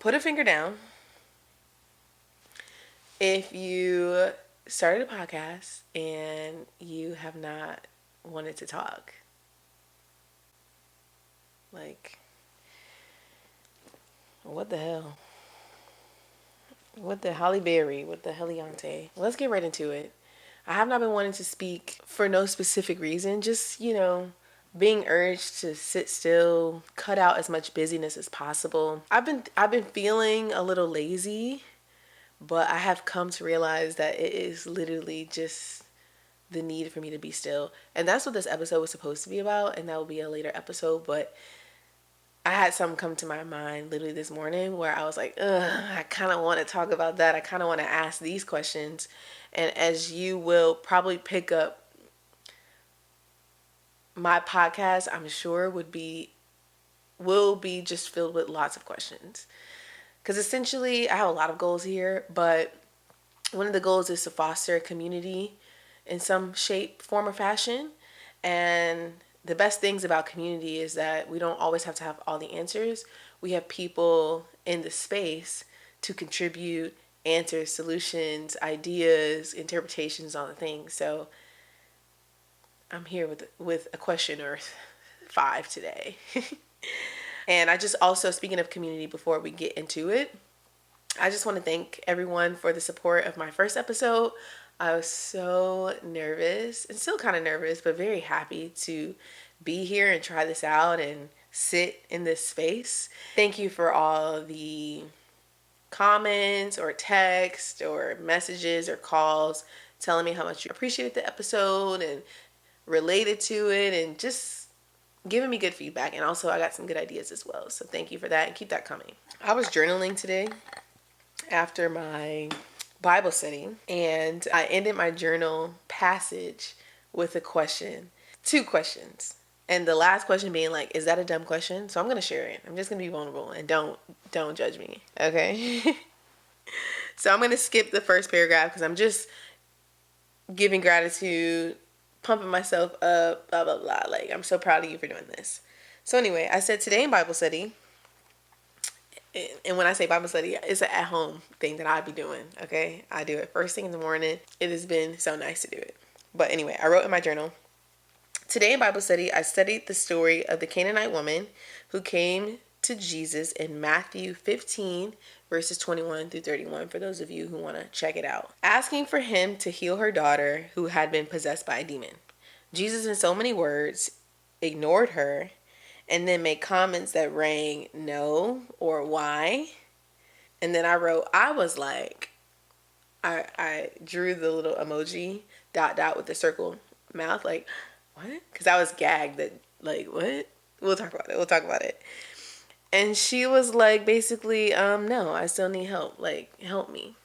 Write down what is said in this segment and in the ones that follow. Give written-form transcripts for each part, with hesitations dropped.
put a finger down if you started a podcast and you have not wanted to talk. Like, what the hell? What the Holly Berry? What the Heliante? Let's get right into it. I have not been wanting to speak for no specific reason, just, being urged to sit still, cut out as much busyness as possible. I've been feeling a little lazy, but I have come to realize that it is literally just the need for me to be still. And that's what this episode was supposed to be about, and that will be a later episode, but I had something come to my mind literally this morning where I was like, ugh, I kind of want to talk about that. I kind of want to ask these questions. And as you will probably pick up, my podcast, I'm sure, will be just filled with lots of questions. Because essentially, I have a lot of goals here, but one of the goals is to foster a community in some shape, form, or fashion. And the best things about community is that we don't always have to have all the answers. We have people in the space to contribute answers, solutions, ideas, interpretations on the things. So I'm here with a question or 5 today. And I just also, speaking of community, before we get into it, I just want to thank everyone for the support of my first episode. I was so nervous and still kind of nervous, but very happy to be here and try this out and sit in this space. Thank you for all the comments or text or messages or calls telling me how much you appreciated the episode and related to it and just giving me good feedback. And also I got some good ideas as well. So thank you for that and keep that coming. I was journaling today after my Bible study, and I ended my journal passage with a question, 2 questions. And the last question being like, is that a dumb question? So I'm going to share it. I'm just going to be vulnerable and don't judge me. Okay. So I'm going to skip the first paragraph because I'm just giving gratitude, pumping myself up, blah, blah, blah. Like, I'm so proud of you for doing this. So anyway, I said today in Bible study, and when I say Bible study, it's an at-home thing that I be doing, okay? I do it first thing in the morning. It has been so nice to do it. But anyway, I wrote in my journal, today in Bible study, I studied the story of the Canaanite woman who came to Jesus in Matthew 15, verses 21 through 31, for those of you who want to check it out, asking for him to heal her daughter who had been possessed by a demon. Jesus, in so many words, ignored her and then made comments that rang no or why. And then I wrote, I was like, I drew the little emoji dot with the circle mouth, like, what? Because I was gagged that, like, what? We'll talk about it. And she was like, basically, no, I still need help. Like, help me.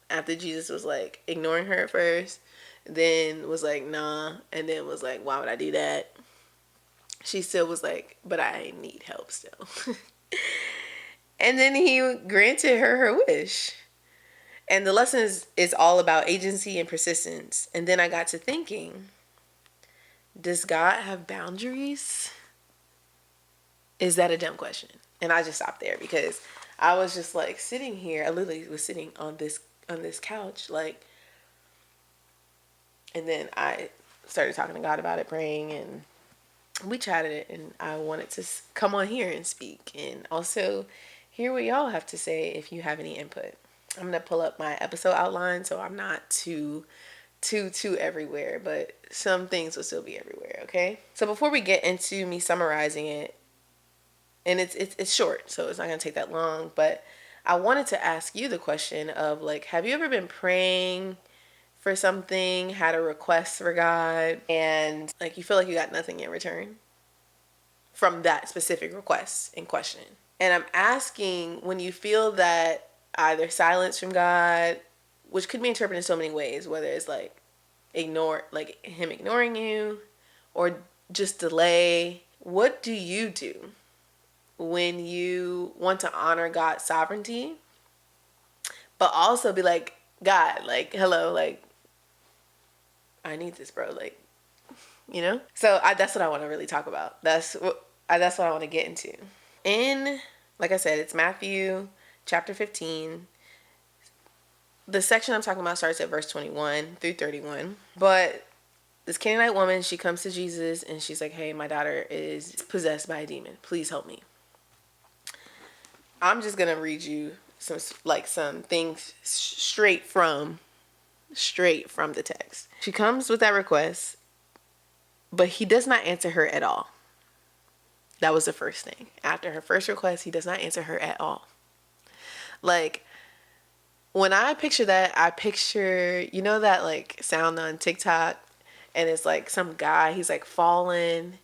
After Jesus was like ignoring her at first, then was like, nah, and then was like, why would I do that? She still was like, but I need help still. And then he granted her wish. And the lesson is all about agency and persistence. And then I got to thinking, does God have boundaries? Is that a dumb question? And I just stopped there because I was just like sitting here. I literally was sitting on this couch, like, and then I started talking to God about it, praying, and we chatted it, and I wanted to come on here and speak and also hear what y'all have to say if you have any input. I'm going to pull up my episode outline so I'm not too everywhere, but some things will still be everywhere, okay? So before we get into me summarizing it, and it's short, so it's not going to take that long, but I wanted to ask you the question of, like, have you ever been praying for something, had a request for God, and like you feel like you got nothing in return from that specific request in question? And I'm asking, when you feel that either silence from God, which could be interpreted in so many ways, whether it's like him ignoring you or just delay, what do you do when you want to honor God's sovereignty, but also be like, God, like, hello, like, I need this, bro, like, you know? So that's what I want to really talk about. That's what I want to get into. In like I said, it's Matthew chapter 15. The section I'm talking about starts at verse 21 through 31. But this Canaanite woman, she comes to Jesus and she's like, hey, my daughter is possessed by a demon. Please help me. I'm just going to read you some things straight from the text. She comes with that request, but he does not answer her at all. That was the first thing. After her first request, he does not answer her at all. Like, when I picture that, I picture, you know, that like sound on TikTok, and it's like some guy, he's like falling.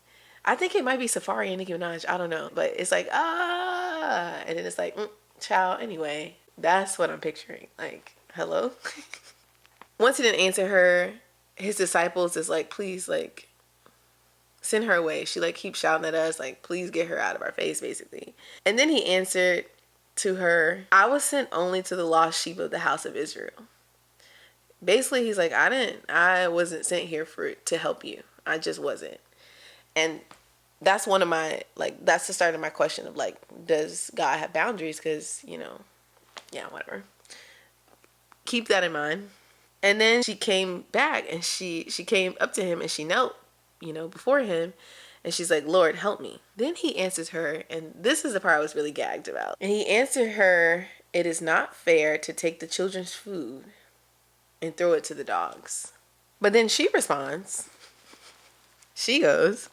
I think it might be Safari and Nicki Minaj. I don't know, but it's like, and then it's like, child. Anyway, that's what I'm picturing. Like, hello. Once he didn't answer her, his disciples is like, please, like, send her away. She like keeps shouting at us, like, please get her out of our face, basically. And then he answered to her, I was sent only to the lost sheep of the house of Israel. Basically, he's like, I wasn't sent here to help you. I just wasn't. And that's one of my, like, that's the start of my question of like, does God have boundaries? Because, you know, yeah, whatever. Keep that in mind. And then she came back and she came up to him and she knelt, you know, before him. And she's like, Lord, help me. Then he answers her, and this is the part I was really gagged about. And he answered her, it is not fair to take the children's food and throw it to the dogs. But then she responds, she goes,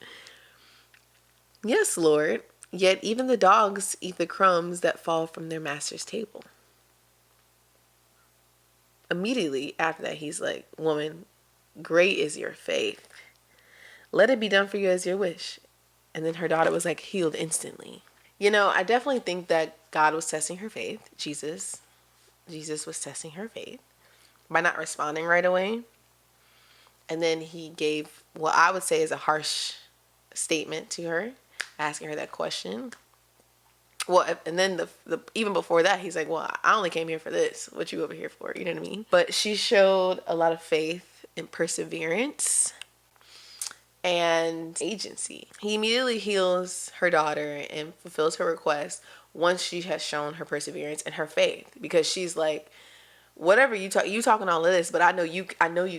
yes, Lord, yet even the dogs eat the crumbs that fall from their master's table. Immediately after that, he's like, woman, great is your faith. Let it be done for you as your wish. And then her daughter was like healed instantly. You know, I definitely think that God was testing her faith. Jesus was testing her faith by not responding right away. And then he gave what I would say is a harsh statement to her, asking her that question. Well, and then the even before that, he's like, well, I only came here for this. What you over here for? You know what I mean? But she showed a lot of faith and perseverance and agency. He immediately heals her daughter and fulfills her request once she has shown her perseverance and her faith, because she's like, whatever you talking all of this, but I know you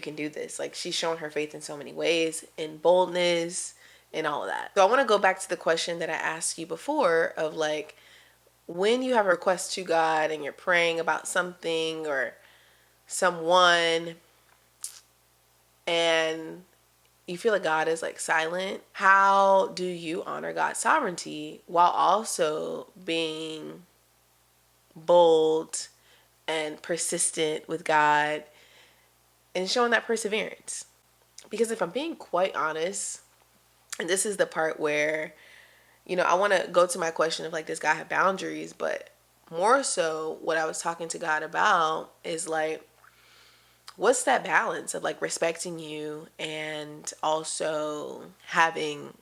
can do this. Like, she's shown her faith in so many ways, in boldness and all of that. So I want to go back to the question that I asked you before of like, when you have a request to God and you're praying about something or someone and you feel like God is like silent, how do you honor God's sovereignty while also being bold and persistent with God and showing that perseverance? Because if I'm being quite honest, and this is the part where, you know, I want to go to my question of like, does God have boundaries? But more so what I was talking to God about is like, what's that balance of like respecting you and also having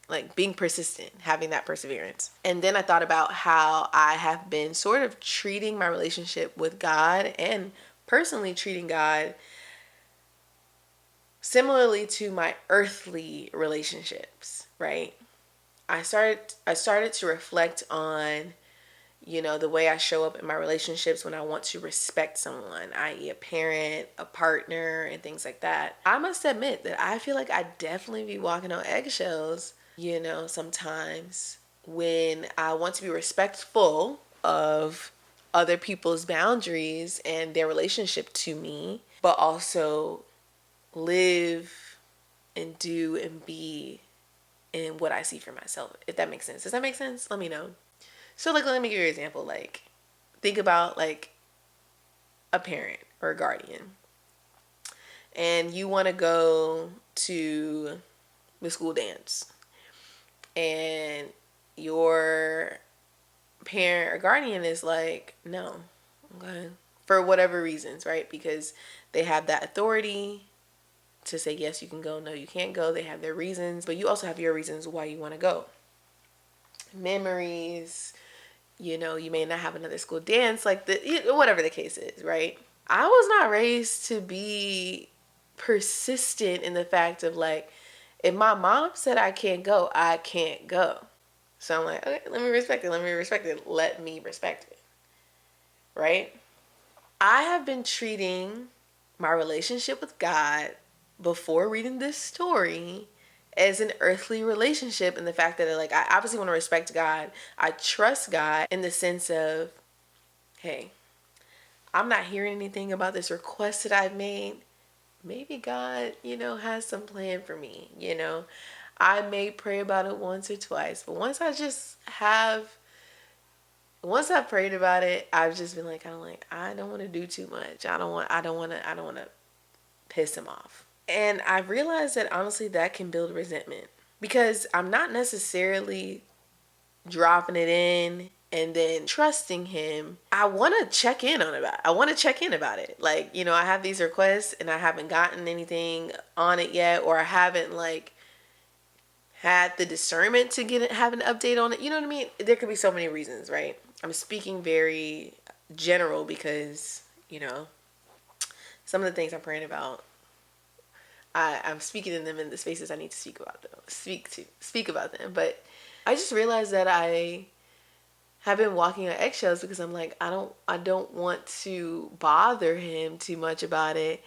like being persistent, having that perseverance. And then I thought about how I have been sort of treating my relationship with God and personally treating God similarly to my earthly relationships, right? I started to reflect on, you know, the way I show up in my relationships when I want to respect someone, i.e. a parent, a partner, and things like that. I must admit that I feel like I definitely be walking on eggshells, you know, sometimes when I want to be respectful of other people's boundaries and their relationship to me, but also live and do and be in what I see for myself, if that makes sense. Does that make sense? Let me know. So, like, let me give you an example. Like, think about, like, a parent or a guardian. And you want to go to the school dance. And your parent or guardian is like, no. Okay. For whatever reasons, right? Because they have that authority to say, yes, you can go. No, you can't go. They have their reasons. But you also have your reasons why you want to go. Memories. You know, you may not have another school dance, like whatever the case is, right? I was not raised to be persistent in the fact of like, if my mom said I can't go, I can't go. So I'm like, okay, let me respect it. Let me respect it. Let me respect it. Right? I have been treating my relationship with God before reading this story as an earthly relationship, in the fact that like I obviously want to respect God. I trust God in the sense of, hey, I'm not hearing anything about this request that I've made. Maybe God, has some plan for me, I may pray about it once or twice, but once I've prayed about it, I've just been like, kind of like, I don't want to do too much. I don't want to piss him off. And I realized that honestly, that can build resentment, because I'm not necessarily dropping it in and then trusting him. I want to check in on about. I want to check in about it. Like, I have these requests and I haven't gotten anything on it yet, or I haven't like had the discernment to have an update on it. You know what I mean? There could be so many reasons, right? I'm speaking very general because, some of the things I'm praying about, I'm speaking in them in the spaces I need to speak about them. But I just realized that I have been walking on eggshells, because I'm like, I don't want to bother him too much about it.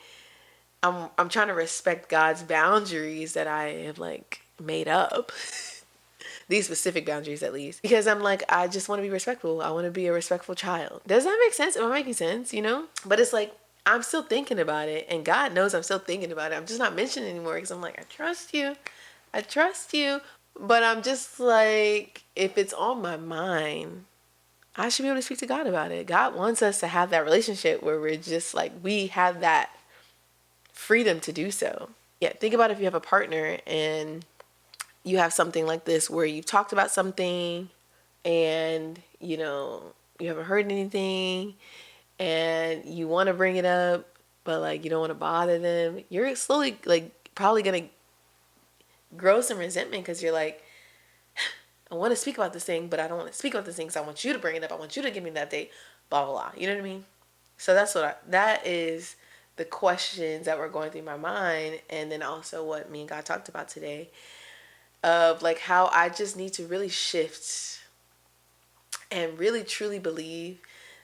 I'm trying to respect God's boundaries that I have like made up. These specific boundaries, at least, because I'm like, I just want to be respectful. I want to be a respectful child. Does that make sense? Am I making sense? But it's like, I'm still thinking about it, and God knows I'm still thinking about it. I'm just not mentioning it anymore, because I'm like, I trust you, but I'm just like, if it's on my mind, I should be able to speak to God about it. God wants us to have that relationship where we're just like, we have that freedom to do so. Yeah, think about if you have a partner and you have something like this where you've talked about something and, you haven't heard anything and you want to bring it up, but like you don't want to bother them. You're slowly like probably going to grow some resentment, because you're like, I want to speak about this thing, but I don't want to speak about this thing because I want you to bring it up. I want you to give me that update, blah, blah, blah. You know what I mean? So that is the questions that were going through my mind. And then also what me and God talked about today, of like how I just need to really shift and really truly believe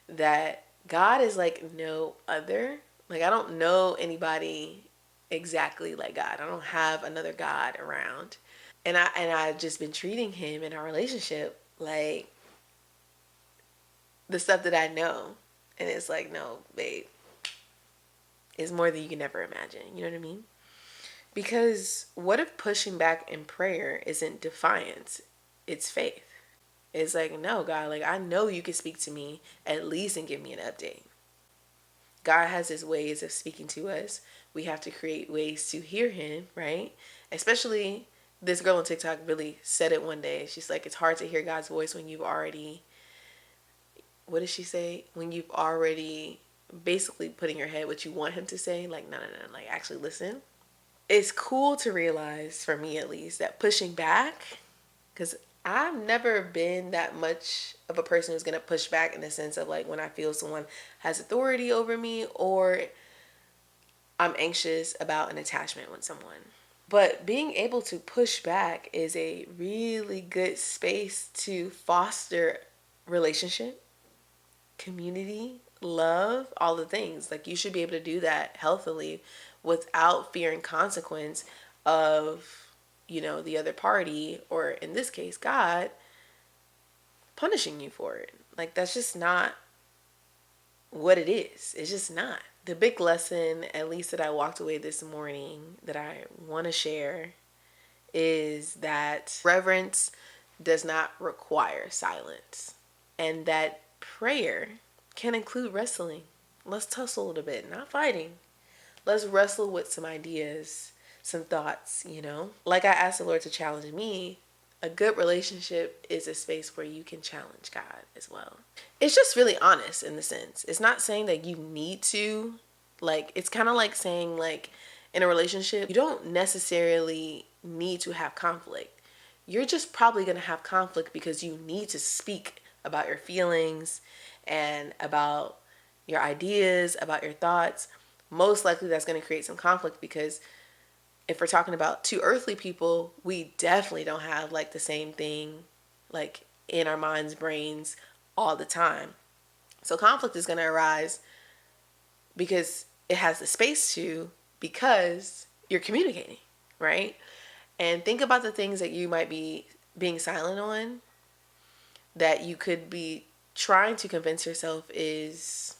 that God is like no other. Like, I don't know anybody exactly like God. I don't have another God around. And I've just been treating him in our relationship like the stuff that I know. And it's like, no, babe, it's more than you can ever imagine. You know what I mean? Because what if pushing back in prayer isn't defiance? It's faith. It's like, no, God, like, I know you can speak to me at least and give me an update. God has his ways of speaking to us. We have to create ways to hear him, right? Especially, this girl on TikTok really said it one day. She's like, it's hard to hear God's voice when you've already, what did she say? When you've already basically put in your head what you want him to say. Like, no, like, actually listen. It's cool to realize, for me at least, that pushing back, because I've never been that much of a person who's going to push back in the sense of like when I feel someone has authority over me, or I'm anxious about an attachment with someone. But being able to push back is a really good space to foster relationship, community, love, all the things. Like, you should be able to do that healthily without fearing consequence of, the other party, or in this case, God, punishing you for it. Like, that's just not what it is. It's just not. The big lesson, at least that I walked away this morning, that I want to share is that reverence does not require silence, and that prayer can include wrestling. Let's tussle a little bit, not fighting. Let's wrestle with some ideas, some thoughts, Like I asked the Lord to challenge me, a good relationship is a space where you can challenge God as well. It's just really honest in the sense. It's not saying that you need to. Like, it's kind of like saying, like, in a relationship, you don't necessarily need to have conflict. You're just probably going to have conflict because you need to speak about your feelings and about your ideas, about your thoughts. Most likely that's going to create some conflict, because if we're talking about two earthly people, we definitely don't have like the same thing like in our minds, brains all the time. So conflict is going to arise because it has the space to, because you're communicating, right? And think about the things that you might be being silent on, that you could be trying to convince yourself is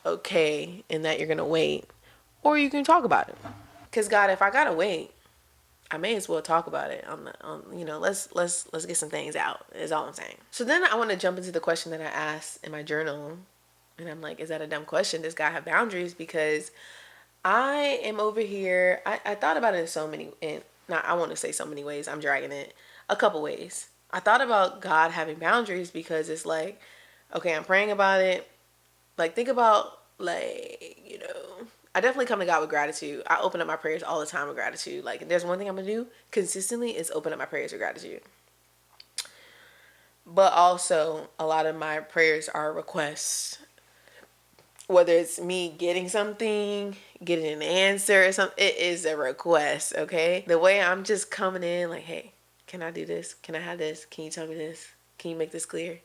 okay and that you're going to wait, or you can talk about it. Because God, if I got to wait, I may as well talk about it let's get some things out, is all I'm saying. So then I want to jump into the question that I asked in my journal. And I'm like, is that a dumb question? Does God have boundaries? Because I am over here. I thought about it in so many, and not, I want to say so many ways. I'm dragging it a couple ways. I thought about God having boundaries because it's like, okay, I'm praying about it. Like, think about, like, I definitely come to God with gratitude. I open up my prayers all the time with gratitude. Like, if there's one thing I'm going to do consistently, is open up my prayers with gratitude. But also, a lot of my prayers are requests. Whether it's me getting something, getting an answer or something, it is a request, okay? The way I'm just coming in like, hey, can I do this? Can I have this? Can you tell me this? Can you make this clear?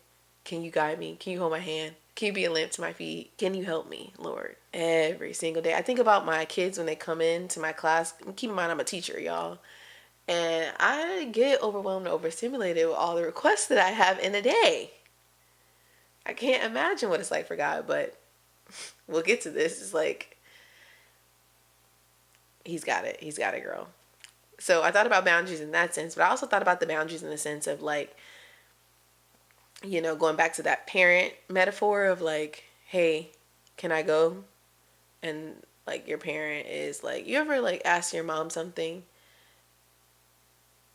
Can you guide me? Can you hold my hand? Can you be a lamp to my feet? Can you help me, Lord? Every single day. I think about my kids when they come into my class. Keep in mind, I'm a teacher, y'all. And I get overwhelmed and overstimulated with all the requests that I have in a day. I can't imagine what it's like for God, but we'll get to this. It's like, he's got it. He's got it, girl. So I thought about boundaries in that sense, but I also thought about the boundaries in the sense of like, going back to that parent metaphor of like, hey, can I go? And like your parent is like, you ever like ask your mom something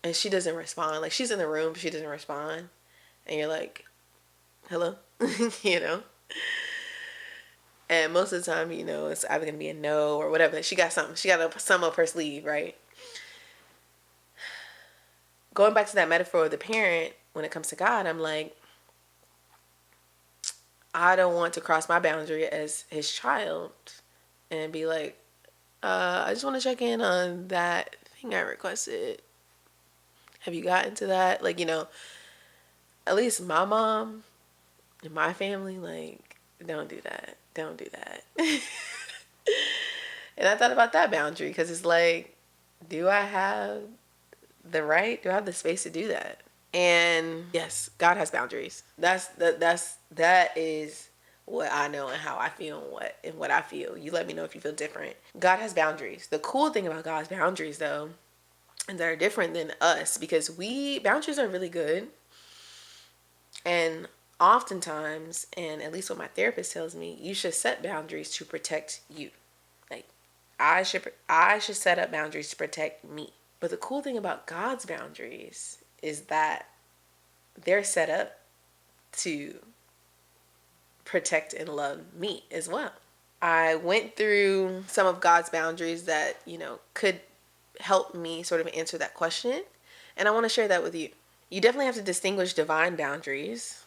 and she doesn't respond? Like, she's in the room, but she doesn't respond. And you're like, hello? you know? And most of the time, it's either going to be a no or whatever. She got something. She got some up her sleeve, right? Going back to that metaphor of the parent, when it comes to God, I'm like, I don't want to cross my boundary as his child and be like, I just want to check in on that thing I requested. Have you gotten to that? Like, at least my mom and my family, like, don't do that. Don't do that. And I thought about that boundary because it's like, do I have the right? Do I have the space to do that? And yes, God has boundaries. That is what I know and how I feel and what I feel. You let me know if you feel different. God has boundaries. The cool thing about God's boundaries, though, and that are different than us, because boundaries are really good. And oftentimes, and at least what my therapist tells me, you should set boundaries to protect you. Like, I should set up boundaries to protect me. But the cool thing about God's boundaries is that they're set up to protect and love me as well. I went through some of God's boundaries that, could help me sort of answer that question. And I want to share that with you. You definitely have to distinguish divine boundaries,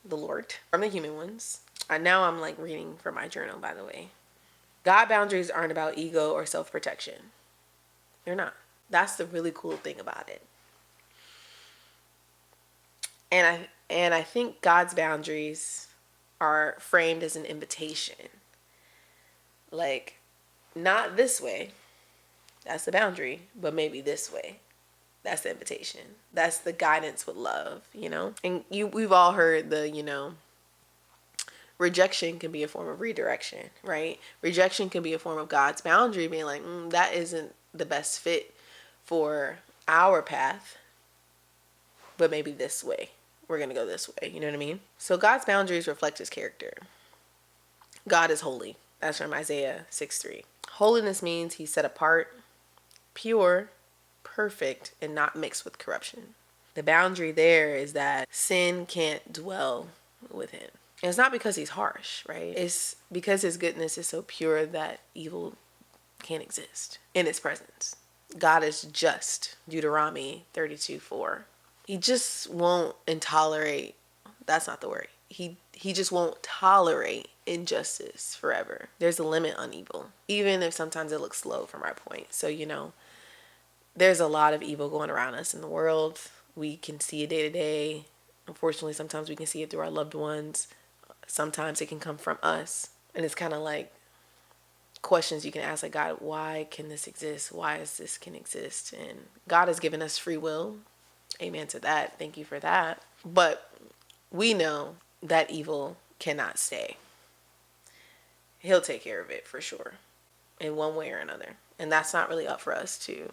the Lord, from the human ones. Now I'm like reading from my journal, by the way. God boundaries aren't about ego or self-protection. They're not. That's the really cool thing about it. And I think God's boundaries are framed as an invitation. Like, not this way. That's the boundary, but maybe this way. That's the invitation. That's the guidance with love, And we've all heard the, rejection can be a form of redirection, right? Rejection can be a form of God's boundary, being like, that isn't the best fit for our path, but maybe this way. We're going to go this way. You know what I mean? So God's boundaries reflect his character. God is holy. That's from Isaiah 6:3. Holiness means he's set apart, pure, perfect, and not mixed with corruption. The boundary there is that sin can't dwell with him. And it's not because he's harsh, right? It's because his goodness is so pure that evil can't exist in its presence. God is just. Deuteronomy 32:4. He just won't tolerate. That's not the word. He just won't tolerate injustice forever. There's a limit on evil, even if sometimes it looks slow from our point. So, there's a lot of evil going around us in the world. We can see it day to day. Unfortunately, sometimes we can see it through our loved ones. Sometimes it can come from us. And it's kind of like questions you can ask, like, God, why can this exist? Why is this can exist? And God has given us free will. Amen to that. Thank you for that. But we know that evil cannot stay. He'll take care of it for sure, in one way or another. And that's not really up for us to,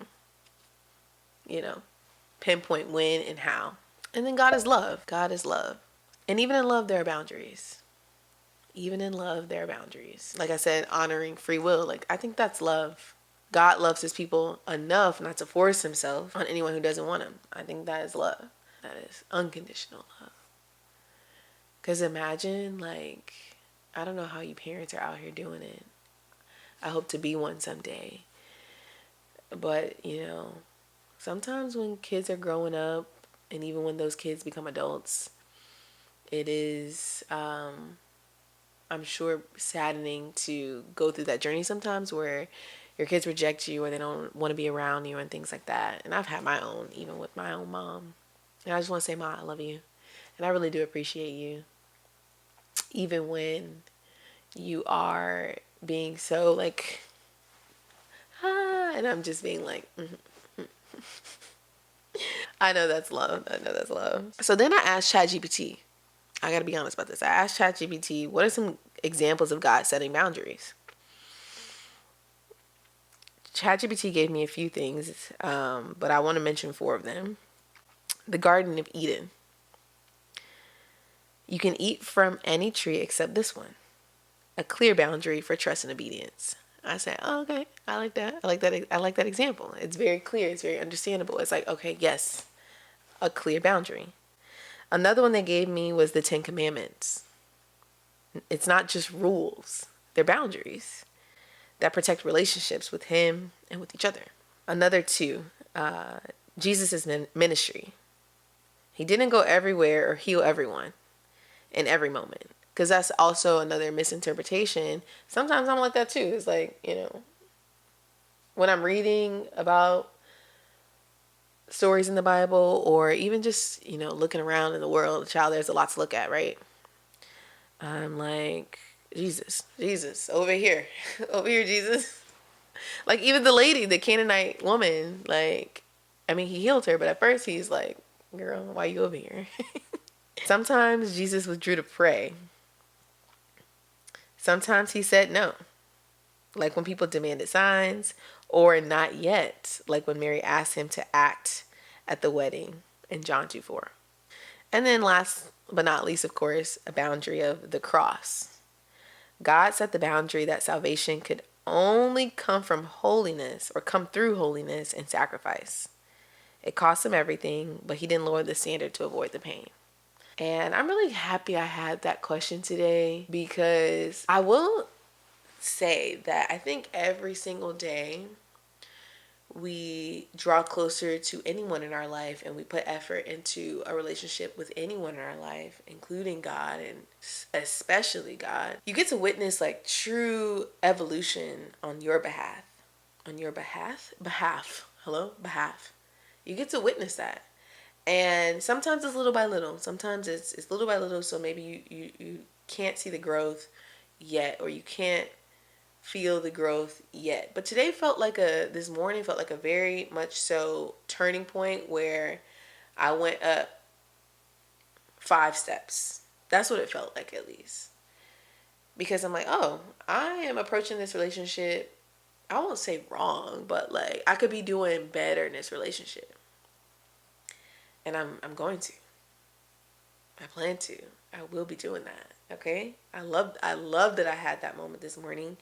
you know, pinpoint when and how. And then God is love. God is love. And even in love, there are boundaries. Even in love, there are boundaries. Like I said, honoring free will. Like, I think that's love. God loves his people enough not to force himself on anyone who doesn't want him. I think that is love. That is unconditional love. Because imagine, like, I don't know how you parents are out here doing it. I hope to be one someday. But, sometimes when kids are growing up, and even when those kids become adults, it is, I'm sure, saddening to go through that journey sometimes where your kids reject you or they don't want to be around you and things like that. And I've had my own, even with my own mom. And I just want to say, Ma, I love you. And I really do appreciate you. Even when you are being so like, and I'm just being like, I know that's love. I know that's love. So then I asked ChatGPT. I got to be honest about this. I asked ChatGPT, what are some examples of God setting boundaries? ChatGPT gave me a few things, but I want to mention 4 of them. The Garden of Eden. You can eat from any tree except this one. A clear boundary for trust and obedience. I said, oh, okay, I like that. I like that. I like that example. It's very clear. It's very understandable. It's like, okay, yes, a clear boundary. Another one they gave me was the 10 Commandments. It's not just rules. They're boundaries that protect relationships with him and with each other. Another 2, Jesus' ministry. He didn't go everywhere or heal everyone in every moment. Because that's also another misinterpretation. Sometimes I'm like that too. It's like, when I'm reading about stories in the Bible or even just, looking around in the world, child, there's a lot to look at, right? I'm like, Jesus, over here, over here, Jesus. Like even the lady, the Canaanite woman, like, I mean, he healed her, but at first he's like, girl, why you over here? Sometimes Jesus withdrew to pray. Sometimes he said no, like when people demanded signs, or not yet, like when Mary asked him to act at the wedding in John 2:4. And then last but not least, of course, a boundary of the cross. God set the boundary that salvation could only come from holiness or come through holiness and sacrifice. It cost him everything, but he didn't lower the standard to avoid the pain. And I'm really happy I had that question today because I will say that I think every single day we draw closer to anyone in our life and we put effort into a relationship with anyone in our life, including God and especially God. You get to witness like true evolution on your behalf. On your behalf? Behalf. You get to witness that. And sometimes it's little by little. Sometimes it's little by little, so maybe you can't see the growth yet, or you can't feel the growth yet. But today this morning felt like a very much so turning point where I went up 5 steps. That's what it felt like, at least. Because I'm like, oh, I am approaching this relationship, I won't say wrong, but like I could be doing better in this relationship. And I'm going to. I plan to. I will be doing that. Okay? I love that I had that moment this morning.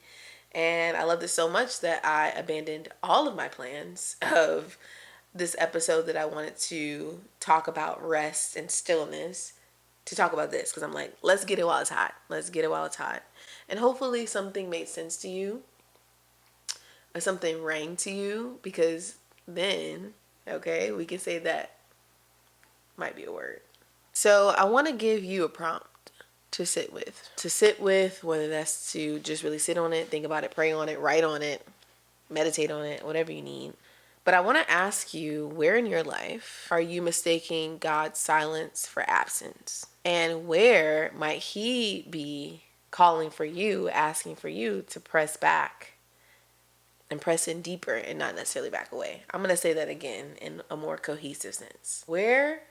And I loved it so much that I abandoned all of my plans of this episode that I wanted to talk about rest and stillness to talk about this. Because I'm like, let's get it while it's hot. Let's get it while it's hot. And hopefully something made sense to you. Or something rang to you. Because then, okay, we can say that might be a word. So I want to give you a prompt to sit with. To sit with, whether that's to just really sit on it, think about it, pray on it, write on it, meditate on it, whatever you need. But I want to ask you, where in your life are you mistaking God's silence for absence? And where might He be calling for you, asking for you to press back and press in deeper and not necessarily back away? I'm going to say that again in a more cohesive sense. Where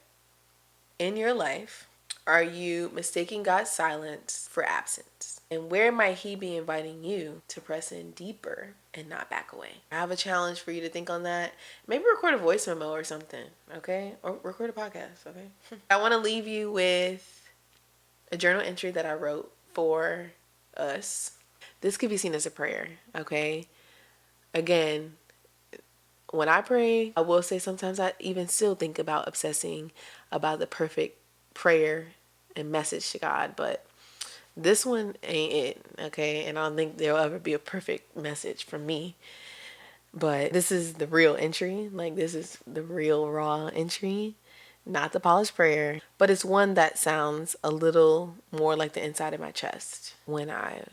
in your life are you mistaking God's silence for absence? And where might He be inviting you to press in deeper and not back away? I have a challenge for you to think on that. Maybe record a voice memo or something, okay? Or record a podcast, okay? I want to leave you with a journal entry that I wrote for us. This could be seen as a prayer, okay? Again, when I pray, I will say sometimes I even still think about obsessing about the perfect prayer and message to God, but this one ain't it, okay? And I don't think there'll ever be a perfect message from me, but this is the real entry. Like, this is the real raw entry, not the polished prayer, but it's one that sounds a little more like the inside of my chest when I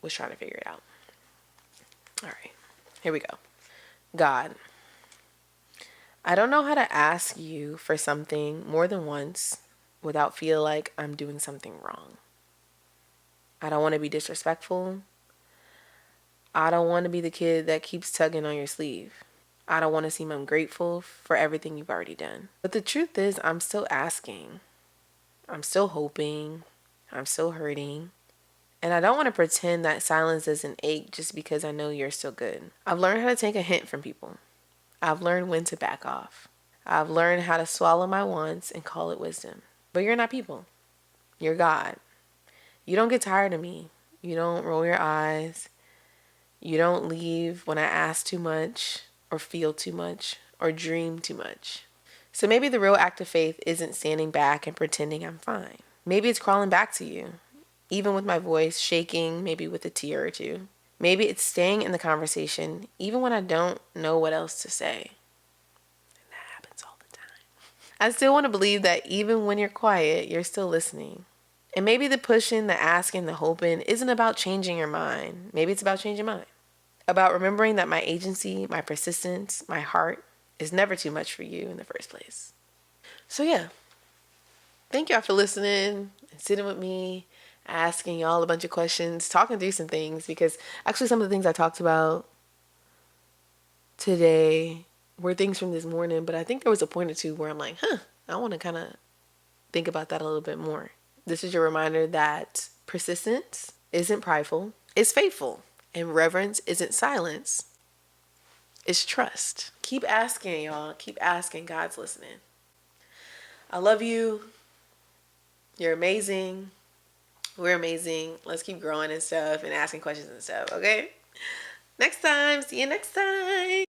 was trying to figure it out. All right, here we go. God, I don't know how to ask you for something more than once without feel like I'm doing something wrong. I don't want to be disrespectful. I don't want to be the kid that keeps tugging on your sleeve. I don't want to seem ungrateful for everything you've already done. But the truth is, I'm still asking. I'm still hoping. I'm still hurting. And I don't want to pretend that silence doesn't ache just because I know you're still good. I've learned how to take a hint from people. I've learned when to back off. I've learned how to swallow my wants and call it wisdom. But you're not people. You're God. You don't get tired of me. You don't roll your eyes. You don't leave when I ask too much or feel too much or dream too much. So maybe the real act of faith isn't standing back and pretending I'm fine. Maybe it's crawling back to you, even with my voice shaking, maybe with a tear or two. Maybe it's staying in the conversation, even when I don't know what else to say. And that happens all the time. I still want to believe that even when you're quiet, you're still listening. And maybe the pushing, the asking, the hoping isn't about changing your mind. Maybe it's about changing mine. About remembering that my agency, my persistence, my heart is never too much for you in the first place. So yeah, thank y'all for listening and sitting with me, asking y'all a bunch of questions, talking through some things, because actually some of the things I talked about today were things from this morning, but I think there was a point or two where I'm like, I want to kind of think about that a little bit more. This is your reminder that persistence isn't prideful, it's faithful. And reverence isn't silence, it's trust. Keep asking, y'all. Keep asking. God's listening. I love you. You're amazing. We're amazing. Let's keep growing and stuff and asking questions and stuff, okay? Next time. See you next time.